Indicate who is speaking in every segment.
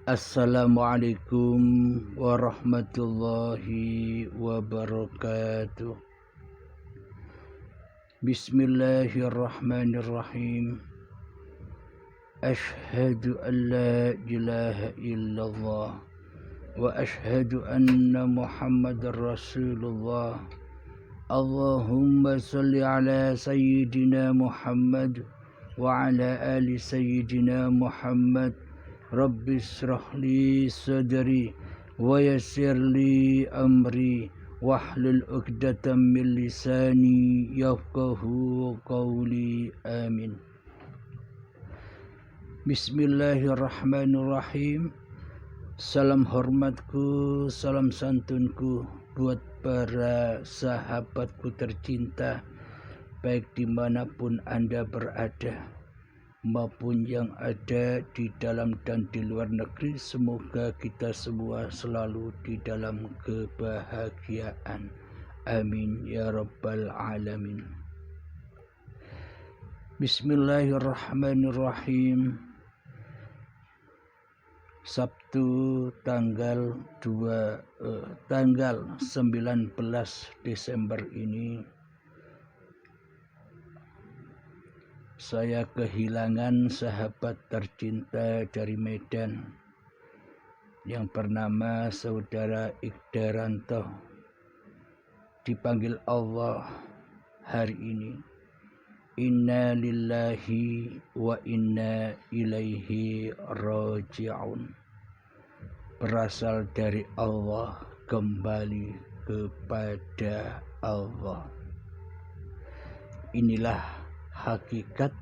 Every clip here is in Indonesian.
Speaker 1: Assalamualaikum warahmatullahi wabarakatuh. Bismillahirrahmanirrahim. Ashhadu an la ilaha illallah wa ashhadu anna Muhammadar Rasulullah. Allahumma salli ala sayyidina Muhammad wa ala ali sayyidina Muhammad. Rabbi israh li sadri wa yassir li amri wahlul 'uqdatam min lisani yafqahu qawli. Amin. Bismillahirrahmanirrahim. Salam hormatku, salam santunku buat para sahabatku tercinta, baik dimanapun Anda berada maupun yang ada di dalam dan di luar negeri. Semoga kita semua selalu di dalam kebahagiaan. Amin ya rabbal alamin. Bismillahirrahmanirrahim. Sabtu tanggal 19 Desember ini saya kehilangan sahabat tercinta dari Medan yang bernama Saudara Ikdaranto. Dipanggil Allah hari ini. Inna lillahi wa inna ilaihi raji'un. Berasal dari Allah, kembali kepada Allah. Inilah hakikat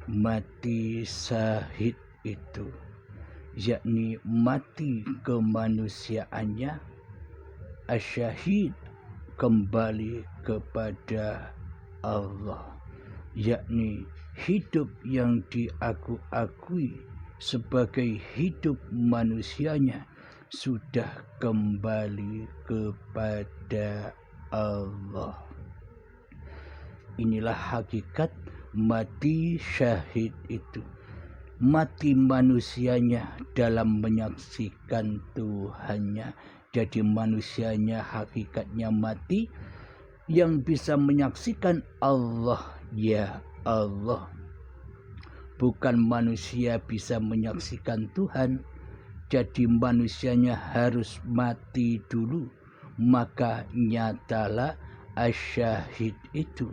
Speaker 1: mati syahid itu, yakni mati kemanusiaannya, asyahid kembali kepada Allah, yakni hidup yang diakui sebagai hidup manusianya sudah kembali kepada Allah. Inilah hakikat mati syahid itu. Mati manusianya dalam menyaksikan Tuhannya. Jadi manusianya hakikatnya mati yang bisa menyaksikan Allah, ya Allah. Bukan manusia bisa menyaksikan Tuhan. Jadi manusianya harus mati dulu. Maka nyatalah asyahid itu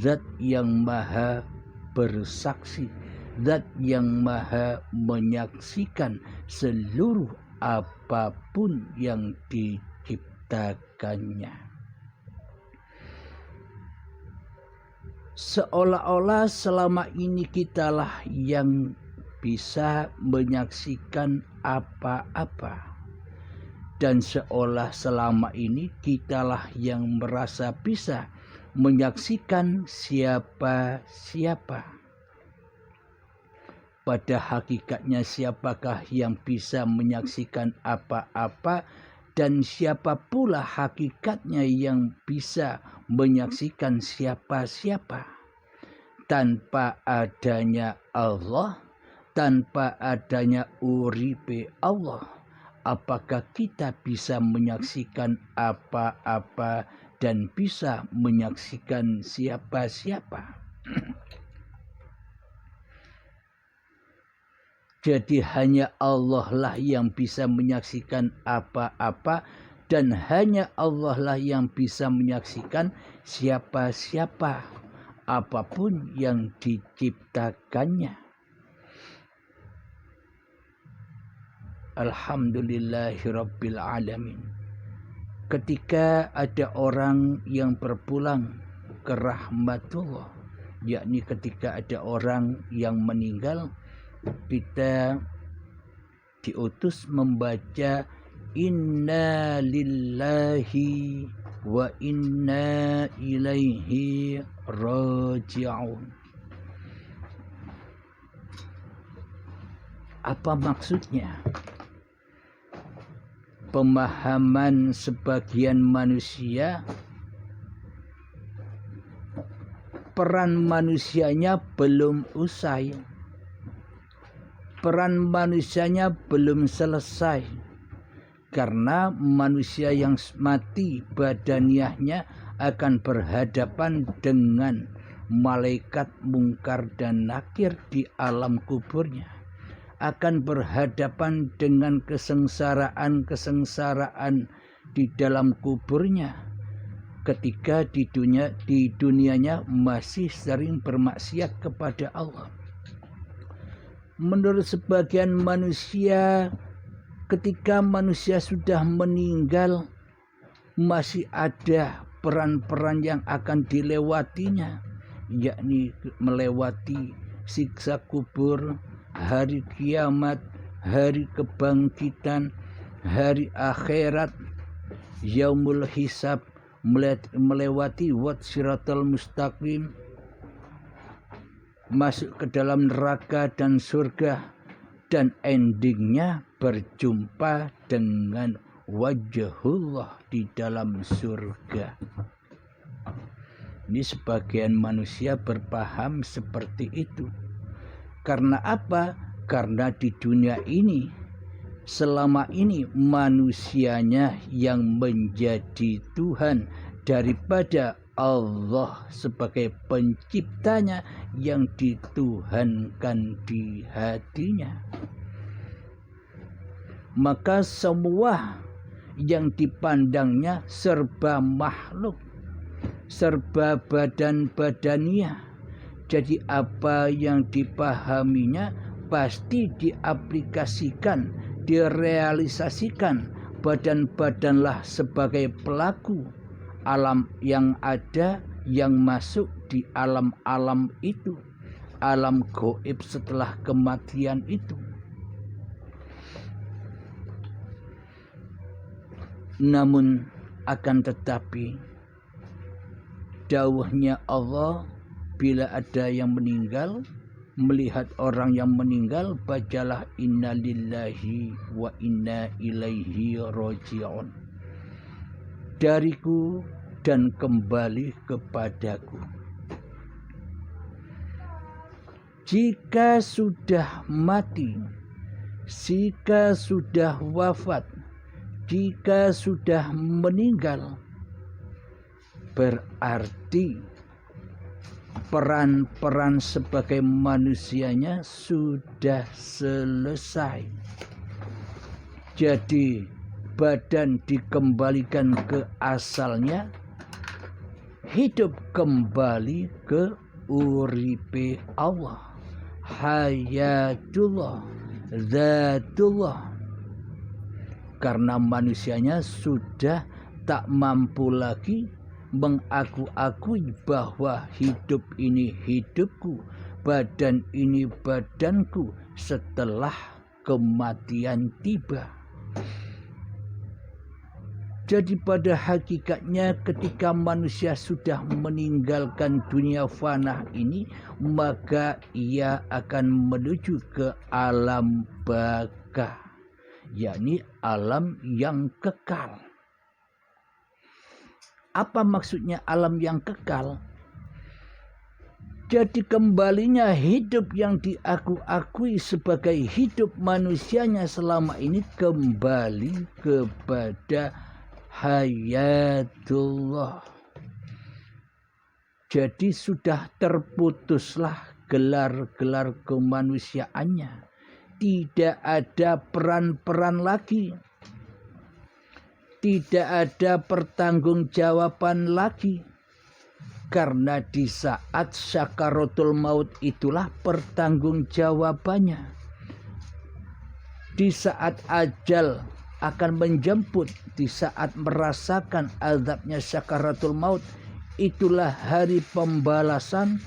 Speaker 1: Zat yang maha bersaksi, Zat yang maha menyaksikan seluruh apapun yang diciptakannya. Seolah-olah selama ini kitalah yang bisa menyaksikan apa-apa, dan seolah selama ini kitalah yang merasa bisa menyaksikan siapa-siapa. Pada hakikatnya siapakah yang bisa menyaksikan apa-apa, dan siapa pula hakikatnya yang bisa menyaksikan siapa-siapa. Tanpa adanya Allah, tanpa adanya uripe Allah, apakah kita bisa menyaksikan apa-apa dan bisa menyaksikan siapa-siapa? Jadi hanya Allah lah yang bisa menyaksikan apa-apa, dan hanya Allah lah yang bisa menyaksikan siapa-siapa, apapun yang diciptakannya. Alhamdulillahirabbil alamin. Ketika ada orang yang berpulang ke rahmatullah, yakni ketika ada orang yang meninggal, kita diutus membaca inna lillahi wa inna ilaihi raji'un. Apa maksudnya? Pemahaman sebagian manusia, peran manusianya belum usai. peran manusianya belum selesai, karena manusia yang mati badaniahnya akan berhadapan dengan malaikat mungkar dan nakir di alam kuburnya, akan berhadapan dengan kesengsaraan di dalam kuburnya ketika di dunianya masih sering bermaksiat kepada Allah. Menurut sebagian manusia, ketika manusia sudah meninggal, masih ada peran-peran yang akan dilewatinya, yakni melewati siksa kubur, hari kiamat, hari kebangkitan, hari akhirat, yaumul hisab, melewati wat siratal mustaqim, masuk ke dalam neraka dan surga, dan endingnya berjumpa dengan wajhullah di dalam surga. Ini sebagian manusia berpaham seperti itu. Karena apa? Karena di dunia ini selama ini manusianya yang menjadi Tuhan daripada Allah sebagai penciptanya yang dituhankan di hatinya. Maka semua yang dipandangnya serba makhluk, serba badan-badania. Jadi apa yang dipahaminya pasti diaplikasikan, direalisasikan. Badan-badanlah sebagai pelaku alam yang ada, yang masuk di alam-alam itu, alam gaib setelah kematian itu. Namun akan tetapi dawuhnya Allah, bila ada yang meninggal, melihat orang yang meninggal, bacalah inna lillahi wa inna ilaihi raji'un, dariku dan kembali kepadaku. Jika sudah mati, jika sudah wafat, jika sudah meninggal, berarti peran-peran sebagai manusianya sudah selesai. Jadi badan dikembalikan ke asalnya, hidup kembali ke uripe Allah, hayatullah, zatullah. Karena manusianya sudah tak mampu lagi mengaku-akui bahwa hidup ini hidupku, badan ini badanku setelah kematian tiba. Jadi pada hakikatnya ketika manusia sudah meninggalkan dunia fana ini, maka ia akan menuju ke alam baka, yakni alam yang kekal. Apa maksudnya alam yang kekal? Jadi kembalinya hidup yang diakui sebagai hidup manusianya selama ini kembali kepada hayatullah. Jadi sudah terputuslah gelar-gelar kemanusiaannya. Tidak ada peran-peran lagi. Tidak ada pertanggungjawaban lagi. Karena di saat sakaratul maut itulah pertanggungjawabannya. Di saat ajal akan menjemput, di saat merasakan azabnya sakaratul maut, itulah hari pembalasan,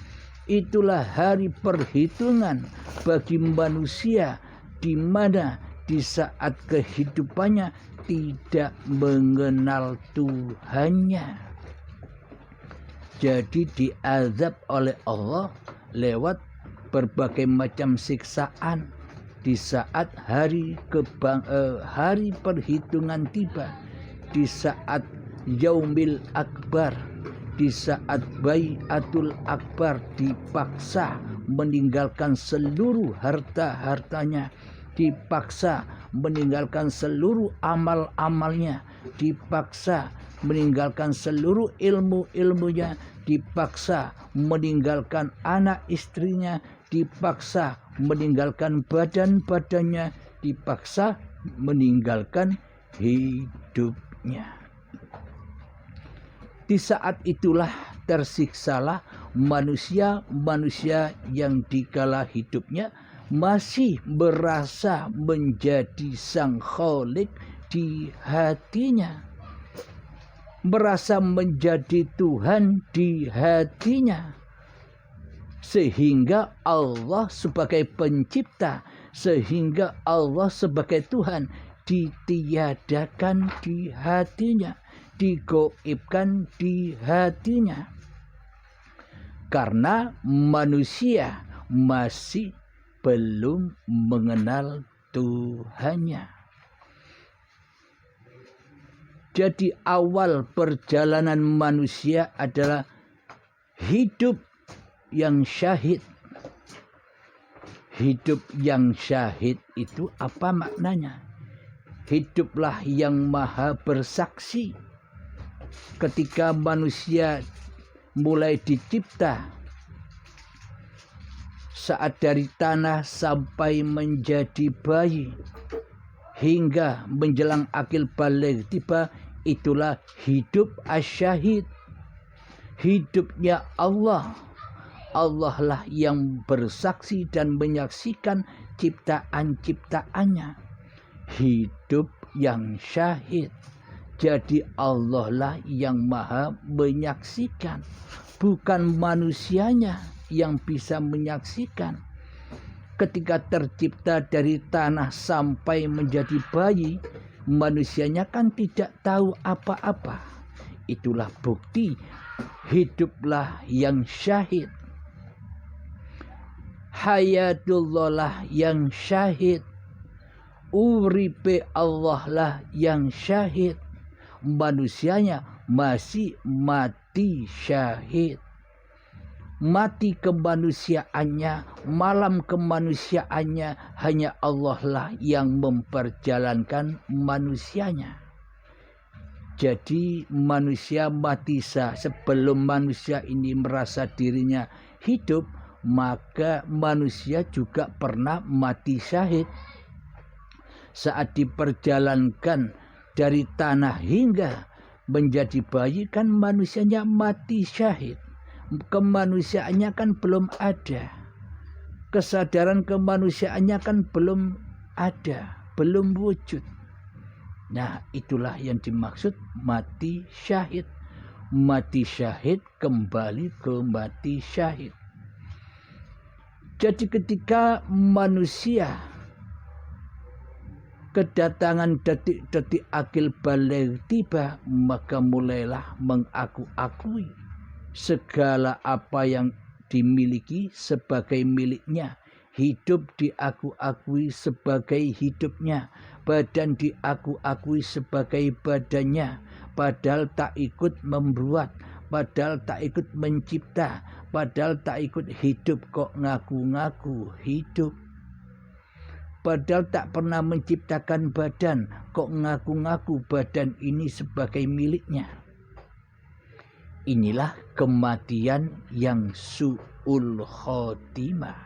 Speaker 1: itulah hari perhitungan bagi manusia, di mana di saat kehidupannya tidak mengenal Tuhannya. Jadi diazab oleh Allah lewat berbagai macam siksaan di saat hari perhitungan tiba, di saat yaumil akbar, di saat baiatul akbar dipaksa meninggalkan seluruh harta-hartanya, dipaksa meninggalkan seluruh amal-amalnya, dipaksa meninggalkan seluruh ilmu-ilmunya, dipaksa meninggalkan anak istrinya, dipaksa meninggalkan badan-badannya, dipaksa meninggalkan hidupnya. Di saat itulah tersiksalah manusia-manusia yang dikala hidupnya masih berasa menjadi sang Khalik di hatinya, merasa menjadi Tuhan di hatinya, sehingga Allah sebagai pencipta, sehingga Allah sebagai Tuhan ditiadakan di hatinya, digoibkan di hatinya, karena manusia masih belum mengenal Tuhannya. Jadi awal perjalanan manusia adalah hidup yang syahid. Hidup yang syahid itu apa maknanya? Hiduplah yang maha bersaksi. Ketika manusia mulai dicipta, saat dari tanah sampai menjadi bayi hingga menjelang akil baligh tiba, itulah hidup asyahid. Hidupnya Allah. Allah lah yang bersaksi dan menyaksikan ciptaan-ciptaannya. Hidup yang syahid. Jadi Allah lah yang maha menyaksikan, bukan manusianya yang bisa menyaksikan. Ketika tercipta dari tanah sampai menjadi bayi, manusianya kan tidak tahu apa-apa. Itulah bukti hiduplah yang syahid. Hayatullah lah yang syahid. Uripe Allah lah yang syahid. Manusianya masih mati syahid. Mati kemanusiaannya, malam kemanusiaannya, hanya Allah lah yang memperjalankan manusianya. Jadi manusia mati sebelum manusia ini merasa dirinya hidup, maka manusia juga pernah mati syahid. Saat diperjalankan dari tanah hingga menjadi bayi kan manusianya mati syahid. Kemanusiaannya kan belum ada. Kesadaran kemanusiaannya kan belum ada, belum wujud. Nah, itulah yang dimaksud mati syahid. Mati syahid kembali ke mati syahid. Jadi ketika manusia kedatangan detik-detik akil baligh tiba, maka mulailah mengaku-akui segala apa yang dimiliki sebagai miliknya. Hidup diaku-akui sebagai hidupnya, badan diaku-akui sebagai badannya, padahal tak ikut membuat, padahal tak ikut mencipta, padahal tak ikut hidup, kok ngaku-ngaku hidup. Padahal tak pernah menciptakan badan, kok ngaku-ngaku badan ini sebagai miliknya. Inilah kematian yang su'ul khotimah.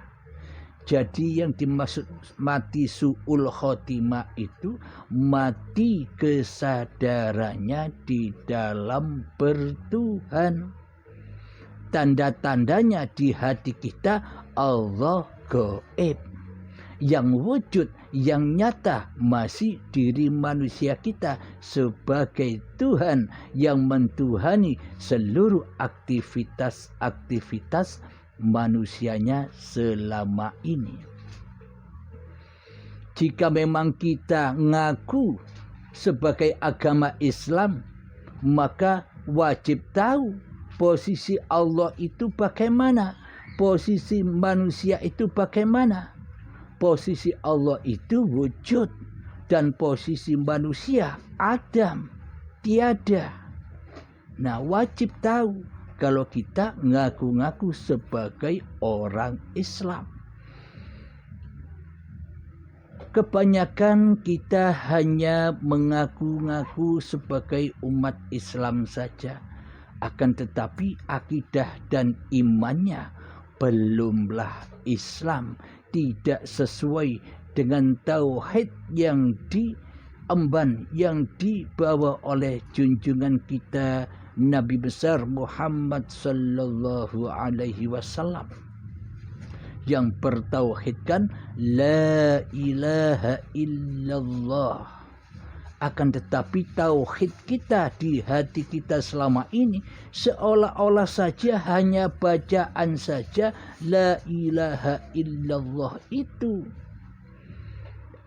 Speaker 1: Jadi yang dimaksud mati su'ul khotimah itu mati kesadarannya di dalam bertuhan. Tanda-tandanya di hati kita Allah gaib. Yang wujud, yang nyata masih diri manusia kita sebagai Tuhan yang mentuhani seluruh aktivitas-aktivitas manusianya selama ini. Jika memang kita ngaku sebagai agama Islam, maka wajib tahu posisi Allah itu bagaimana, posisi manusia itu bagaimana. Posisi Allah itu wujud dan posisi manusia Adam tiada. Nah, wajib tahu kalau kita ngaku-ngaku sebagai orang Islam. Kebanyakan kita hanya mengaku-ngaku sebagai umat Islam saja. Akan tetapi akidah dan imannya belumlah Islam. Tidak sesuai dengan tauhid yang diemban, yang dibawa oleh junjungan kita Nabi besar Muhammad sallallahu alaihi wasallam, yang bertauhidkan la ilaha illallah. Akan tetapi tauhid kita di hati kita selama ini seolah-olah saja hanya bacaan saja la ilaha illallah itu.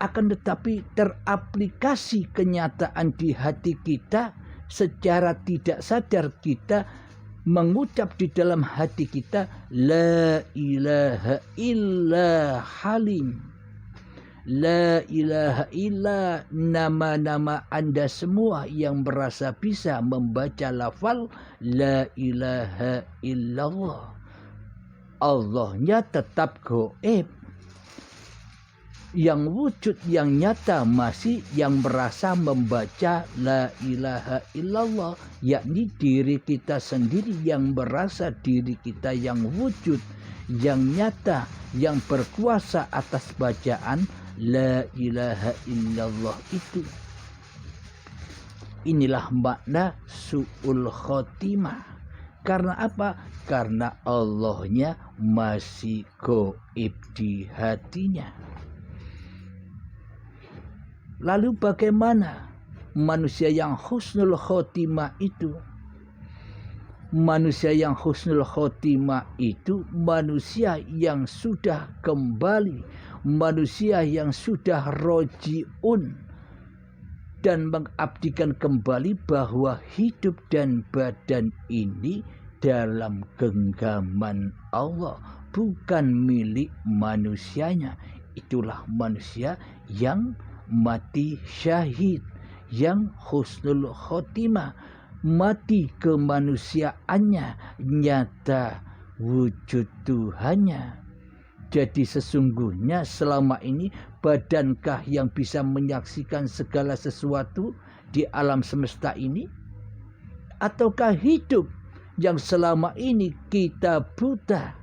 Speaker 1: Akan tetapi teraplikasi kenyataan di hati kita, secara tidak sadar kita mengucap di dalam hati kita la ilaha illa halim, la ilaha illa, nama-nama Anda semua yang merasa bisa membaca lafal la ilaha illallah. Allahnya tetap gaib, yang wujud yang nyata masih yang merasa membaca la ilaha illallah, yakni diri kita sendiri yang merasa diri kita yang wujud, yang nyata, yang berkuasa atas bacaan la ilaha illallah itu. Inilah makna su'ul khotimah. Karena apa? Karena Allahnya masih gaib di hatinya. Lalu bagaimana manusia yang husnul khotimah itu? Manusia yang husnul khotimah itu manusia yang sudah kembali, manusia yang sudah rojiun dan mengabdikan kembali bahwa hidup dan badan ini dalam genggaman Allah, bukan milik manusianya. Itulah manusia yang mati syahid, yang husnul khotimah, mati kemanusiaannya, nyata wujud Tuhannya. Jadi sesungguhnya selama ini badankah yang bisa menyaksikan segala sesuatu di alam semesta ini? Ataukah hidup yang selama ini kita buta,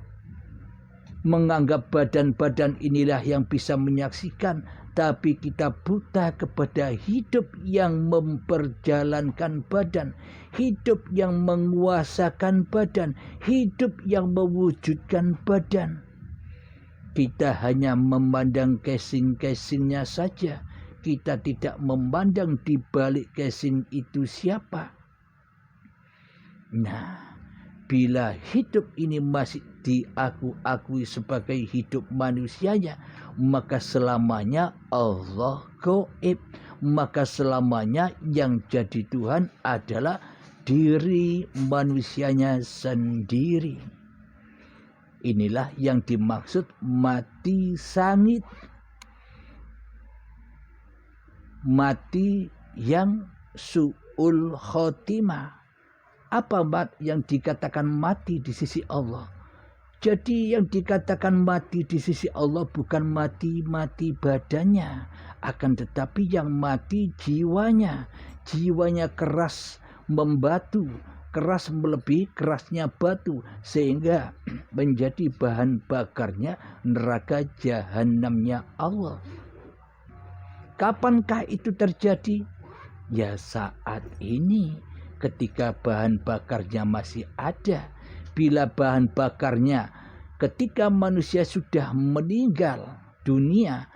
Speaker 1: menganggap badan-badan inilah yang bisa menyaksikan, tapi kita buta kepada hidup yang memperjalankan badan, hidup yang menguasakan badan, hidup yang mewujudkan badan. Kita hanya memandang casing-casingnya saja. Kita tidak memandang di balik casing itu siapa. Nah, bila hidup ini masih diakui sebagai hidup manusianya, maka selamanya Allah gaib, maka selamanya yang jadi Tuhan adalah diri manusianya sendiri. Inilah yang dimaksud mati sangit, mati yang su'ul khotimah. Apa yang dikatakan mati di sisi Allah? Jadi yang dikatakan mati di sisi Allah bukan mati badannya, akan tetapi yang mati jiwanya. Jiwanya keras membatu, keras melebihi kerasnya batu, sehingga menjadi bahan bakarnya neraka jahanamnya Allah. Kapankah itu terjadi? Ya saat ini, ketika bahan bakarnya masih ada. Bila bahan bakarnya ketika manusia sudah meninggal dunia,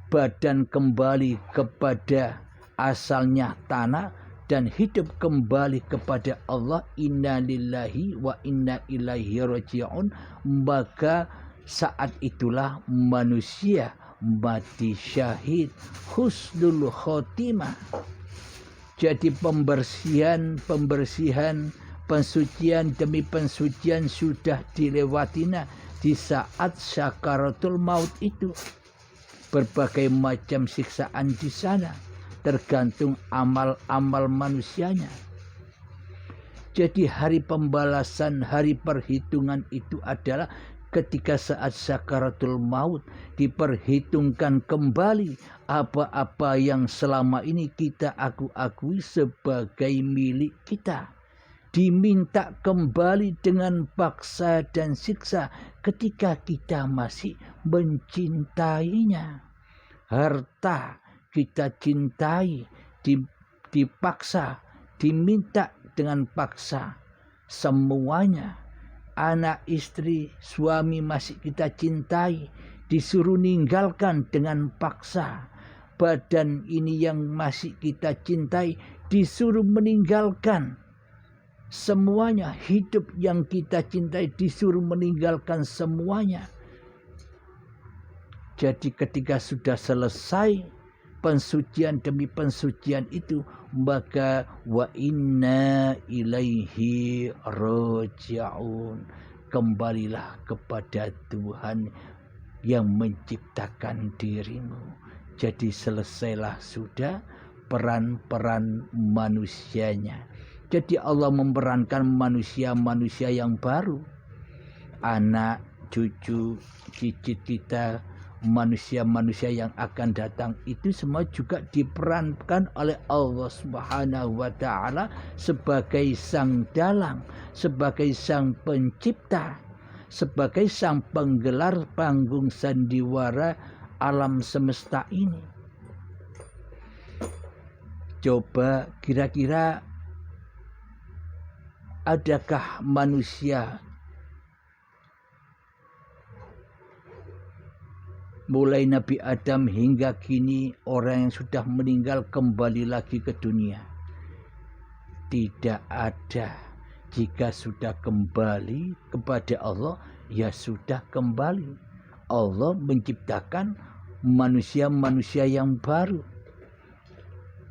Speaker 1: badan kembali kepada asalnya tanah dan hidup kembali kepada Allah, inna lillahi wa inna ilaihi raji'un, maka saat itulah manusia mati syahid, husnul khotimah. Jadi pembersihan, pensucian demi pensucian sudah dilewatinya di saat sakaratul maut itu. Berbagai macam siksaan di sana, tergantung amal-amal manusianya. Jadi hari pembalasan, hari perhitungan itu adalah ketika saat sakaratul maut diperhitungkan kembali apa-apa yang selama ini kita akui sebagai milik kita. Diminta kembali dengan paksa dan siksa ketika kita masih mencintainya. Harta kita cintai, dipaksa, diminta dengan paksa. Semuanya, anak, istri, suami masih kita cintai, disuruh ninggalkan dengan paksa. Badan ini yang masih kita cintai disuruh meninggalkan. Semuanya, hidup yang kita cintai disuruh meninggalkan semuanya. Jadi ketika sudah selesai pensucian demi pensucian itu, maka wa inna ilaihi raji'un. Kembalilah kepada Tuhan yang menciptakan dirimu. Jadi selesailah sudah peran-peran manusianya. Jadi Allah memerankan manusia-manusia yang baru. Anak, cucu, cicit kita, manusia-manusia yang akan datang itu semua juga diperankan oleh Allah Subhanahu wa taala sebagai sang dalang, sebagai sang pencipta, sebagai sang penggelar panggung sandiwara alam semesta ini. Coba kira-kira adakah manusia mulai Nabi Adam hingga kini orang yang sudah meninggal kembali lagi ke dunia? Tidak ada. Jika sudah kembali kepada Allah, ya sudah kembali. Allah menciptakan manusia-manusia yang baru,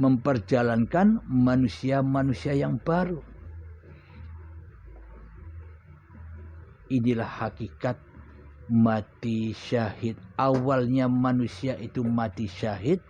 Speaker 1: memperjalankan manusia-manusia yang baru. Inilah hakikat mati syahid. Awalnya manusia itu mati syahid,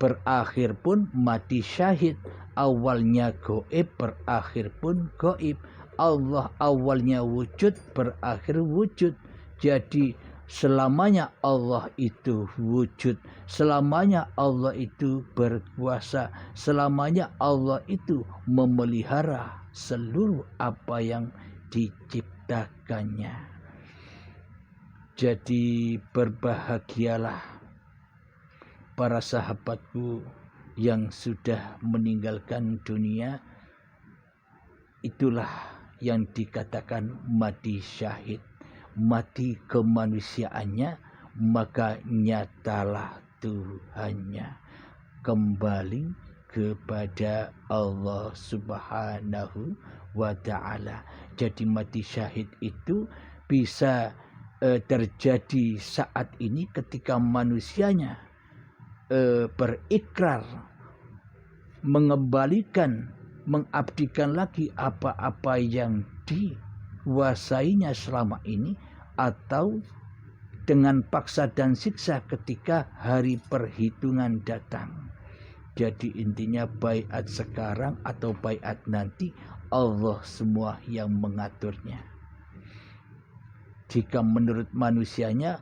Speaker 1: berakhir pun mati syahid. Awalnya gaib, berakhir pun gaib. Allah awalnya wujud, berakhir wujud. Jadi selamanya Allah itu wujud, selamanya Allah itu berkuasa, selamanya Allah itu memelihara seluruh apa yang diciptakannya. Jadi berbahagialah para sahabatku yang sudah meninggalkan dunia. Itulah yang dikatakan mati syahid, mati kemanusiaannya, maka nyatalah Tuhannya, kembali kepada Allah Subhanahu wa ta'ala. Jadi mati syahid itu bisa terjadi saat ini ketika manusianya berikrar mengembalikan, mengabdikan lagi apa-apa yang dikuasainya selama ini, atau dengan paksa dan siksa ketika hari perhitungan datang. Jadi intinya baiat sekarang atau baiat nanti, Allah semua yang mengaturnya. Jika menurut manusianya,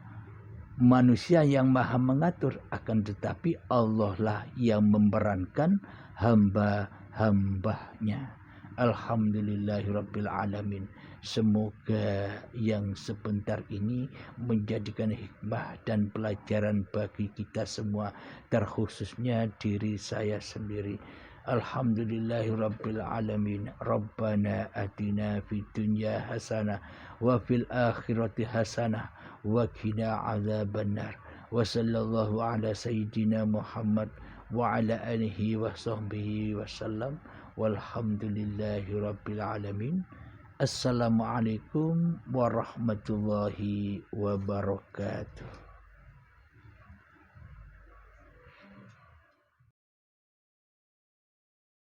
Speaker 1: manusia yang maha mengatur, akan tetapi Allah lah yang memerankan hamba-hambanya. Alhamdulillahirabbil alamin. Semoga yang sebentar ini menjadikan hikmah dan pelajaran bagi kita semua, terkhususnya diri saya sendiri. Alhamdulillahirabbil alamin. Rabbana atina fid dunya hasanah wa fil akhirati hasanah wa qina adzabannar. Wa sallallahu ala sayyidina Muhammad wa ala alihi wa sahbihi wasallam. Walhamdulillahirabbil alamin. Assalamualaikum warahmatullahi wabarakatuh.